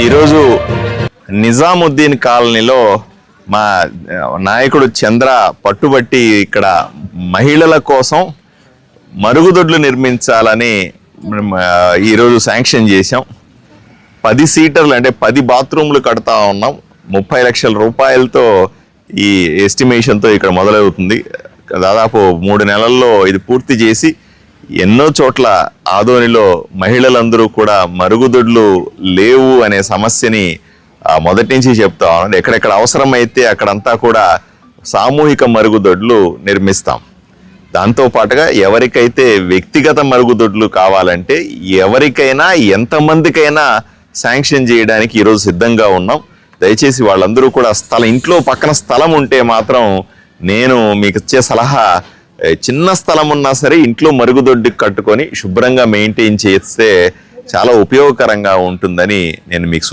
ఈరోజు నిజాముద్దీన్ కాలనీలో మా నాయకుడు చంద్ర పట్టుబట్టి ఇక్కడ మహిళల కోసం మరుగుదొడ్లు నిర్మించాలని ఈరోజు శాంక్షన్ చేశాం. 10 సీటర్లు అంటే 10 బాత్రూమ్లు కడతా ఉన్నాం. 30 లక్షల రూపాయలతో ఈ ఎస్టిమేషన్తో ఇక్కడ మొదలవుతుంది. దాదాపు 3 నెలల్లో ఇది పూర్తి చేసి ఎన్నో చోట్ల ఆదోనిలో మహిళలందరూ కూడా మరుగుదొడ్లు లేవు అనే సమస్యని మొదటి నుంచి చెప్తా ఉన్నాం. ఎక్కడెక్కడ అవసరమైతే అక్కడంతా కూడా సామూహిక మరుగుదొడ్లు నిర్మిస్తాం. దాంతో పాటుగా ఎవరికైతే వ్యక్తిగత మరుగుదొడ్లు కావాలంటే ఎవరికైనా ఎంతమందికైనా శాంక్షన్ చేయడానికి ఈరోజు సిద్ధంగా ఉన్నాం. దయచేసి వాళ్ళందరూ కూడా ఇంట్లో పక్కన స్థలం ఉంటే మాత్రం నేను మీకు ఇచ్చే సలహా, చిన్న స్థలం ఉన్నా సరే ఇంట్లో మరుగుదొడ్డి కట్టుకొని శుభ్రంగా మెయింటైన్ చేస్తే చాలా ఉపయోగకరంగా ఉంటుందని నేను మీకు